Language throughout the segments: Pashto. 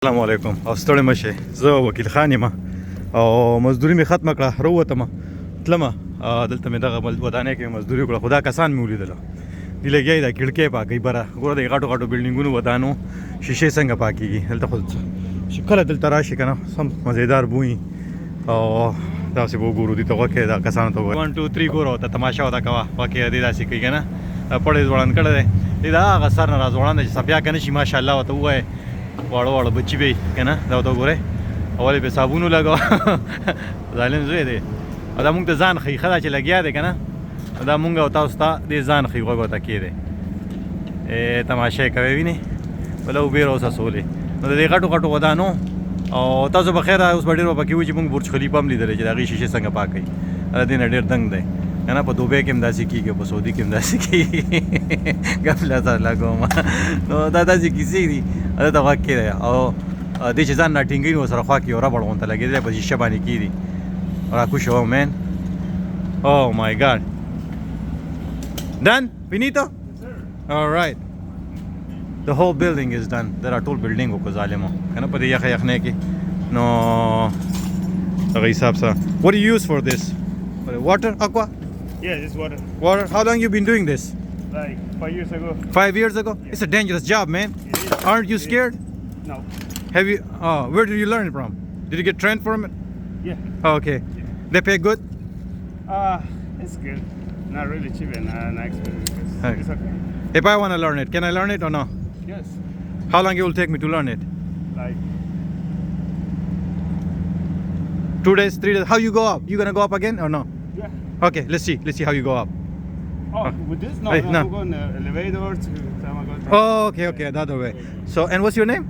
السلام علیکم او ستړي مشه زه وکیل خان یم او مزدوري می ختمه کړه وروتم تلمه دلته مې دغه ودانۍ کې مزدوري وکړه خدا کسان مې ولیدل دی لګي دا کړکۍ پاکي بره ګوره د غاټو غاټو بلډینګونو ودانو شیشې څنګه پاکيږي دلته خو شکل دلته راشي کنه سم مزیدار بوئی او دا څه وګورو دي ته وکه دا کسان ته 1 2 3 ګورو ته تماشا ودا کوا پاکي دي داسې کوي کنه پړې ځوړان کړه دی دا غسر نه راځوړان چې سپیا کنه شي ماشاءالله وته وای واړه واړه بچی به کنه دا ته ګوره اول به صابونو لګاو ظالم زوی دی دا مونږ ته ځان خي خدا چې لګیا دی کنه دا مونږ او تاسو ته دې ځان خي وګو ته کېده تماشا کوي ویني ولو به روسه سولې نو دې غټو غټو ودانو او تاسو به خیر اوس ډېر پکې و چې مونږ برج خلیفه هم لیدل چې دا غي شیشه څنګه پاکي دې نه ډېر دنګ دی کنه په دوبه کې مداسي کیږي په سعودي کې مداسي کیږي غفله سره لګوم نو دا داسې کیسې دي دا واقع دی او دې چې ځان ناټینګي نو سره خوا کې اورا بړون ته لګیدل په شیشه باندې کیدي را کو شو مین او مای ګاډ done finito all right the whole building is done there are ټول building کو ظالمو کنه په دې یخنه کې نو هغه حساب سره what do you use for this water aqua Yeah, this water. Water. How long you been doing this? Like 5 years ago. 5 years ago? Yeah. It's a dangerous job, man. It is. Aren't you scared? No. Have you? Where did you learn it from? Did you get trained from it? Yeah. Oh, okay. Yeah. They pay good? It's good. Not really cheap and not expensive. Okay. It's okay. If I want to learn it, can I learn it or no? Yes. How long it will take me to learn it? Like 2 days, 3 days? How you go up? You gonna go up again or no? yeah. Okay, let's see. Let's see how you go up. Oh, with this? No, Hey, no. no. We'll go in the elevator to Tamago. Oh, okay, okay, the other way. So, and what's your name?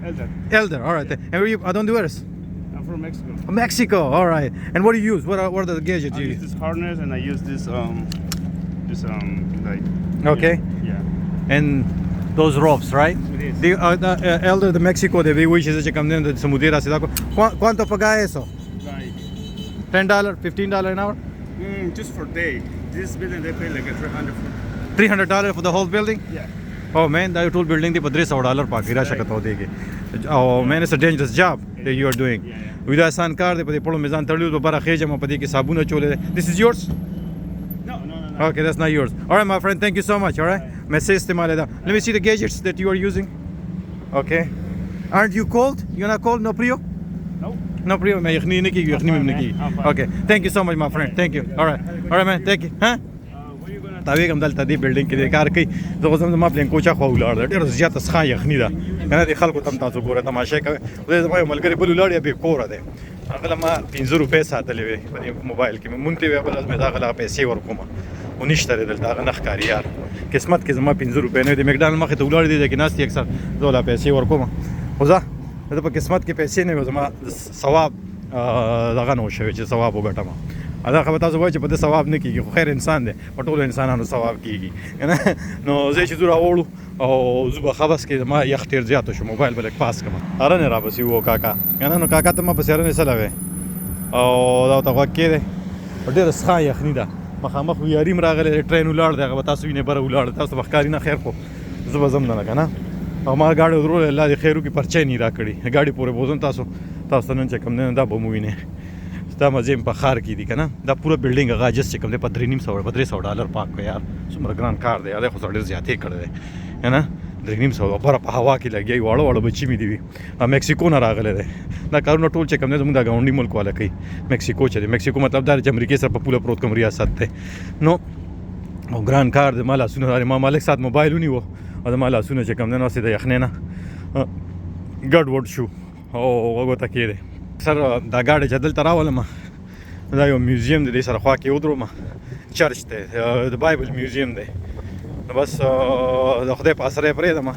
Elder. Elder. All right. And where you? Honduras. I'm from Mexico. Mexico. All right. And what do you use? What are the gadgets I you use use? this harness and I use this like. Okay. Yeah. And those ropes, right? It is. The Elder de Mexico de wishes que come de Samudera se da ¿Cuánto paga eso? Like $10, $15 an hour? just for day. This building they pay like a $300 for. $300 for the whole building? Yeah. Oh man, that whole building the $300 pa gira shakata ho degi. Oh man, it's a dangerous job that you are doing. Yeah. With a san car de pade polo mezan tarliu to bara kheja ma pade ke sabuna chole. This is yours? No. Okay, that's not yours. All right, my friend, thank you so much. All right. Let me see the gadgets that you are using. Okay. Aren't you cold? You're not cold? No frio? No. No frio. मैं यखनी नहीं की यखनी में नहीं की. Okay. Thank you so much, my friend. Thank you. All right, man. Thank you. Huh? What are you gonna? تاوی کوم دلته دی بلډینګ کې د کار کوي زه غوښتم ما پلان کوچا خو ولاړ ډېر زیاته ښه یخني ده کنه د خلکو تم تاسو ګوره تماشا کوي زه زما یو ملګری بل ولاړ به کور ده هغه ما 15 روپے ساتلې وي په موبایل کې مونږ ته بل از مې دا غلا پیسې ورکوم ونشته دلته هغه نخ کاری یار قسمت کې زما 15 روپے نه د مکډانل مخې ته ولاړ دي کې ناس اکثر زولا پیسې ورکوم خو زه په قسمت کې پیسې نه زما ثواب دغه نو شوی چې ثواب وګټم دا خبره تاسو وایي چې په دې ثواب نه کیږي خو خیر انسان دی په ټولو انسانانو ثواب کیږي نو زه چې زه راوړو او زه به خبس کې ما یخ ډېر زیات شو موبایل بل پاس کړم ارنه را پسې وو کاکا نو کاکا ته ما پسې ارنه سلوي او دا ته وکړې ده ډېر ښه یخني ده مخامخ یاریم راغلی ټرین ولاړ دی هغه تاسو وینئ بره ولاړ تاسو به ښکاري نه خیر خو زه به ځم نه کنه او ما ګاډي ودرول الله دې خیر وکړي پرچې نه راکړي ګاډي پورې بوزم تاسو نن چې کوم نه دا به مو وینئ دا مزیم په خار کې دي کنه دا پوره بلډینګ هغه جس چې کوم دی په $300 پاک کو یار څومره ګران کار دی دا خو ډېر زیاتې کړی دی کنه $300 بره په هوا کې لګي واړه بچی مې دی میکسیکو نه راغلی دی دا کارونه ټول چې کوم دی زموږ د ګاونډي ملک والا کوي میکسیکو چې دی میکسیکو مطلب دا چې امریکې سره په پوله پروت کوم ریاست دی نو او ګران کار دی ما لاسونه ما مالک سات موبایل ونیو او د ما لاسونه چې کوم دی نو د یخنې نه ګډ وډ شو او وګوته کېدی سر دا ګاډی چې دلته راولم دا یو میوزیم دی سره خوا کې ودرو ما چرچ دی د بایبل میوزیم دی نو بس د خدای په اسره پرېږدم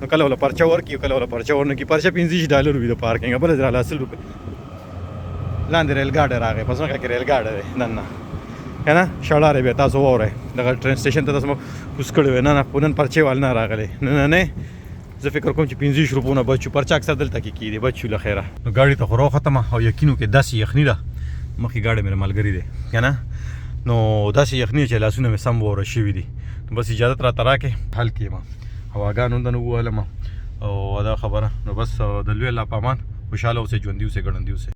نو کله ولا پرچه ورکي کله ولا پرچه ورنکي پرچه $15 وي د پارکینګ بل ځای له 100 روپے لاندې ریل ګاډی راغی پس ما کې ریل ګاډی دی نن کنه شړاره به تاسو وره دغه ټرین سټیشن ته تاسو کوس کړو نه پونن پرچه وال نه راغلی نه زه فکر کوم چې 15 روپونه بچو پرچا اکثر دلته کې کیږي بچو لخيره نو ګاډي ته خورو ختمه او یقینو کې داسې یخني ده مخې ګاډي مې ملګری دی کنه نو داسې یخني چې لاسونه مې سم وره شوي دي بس اجازه را تراکه حل کیما هواګانو دنه وولم او دا خبره نو بس د لوی الله په امان خوشاله اوسئ ژوندي اوسئ ګړندي اوسئ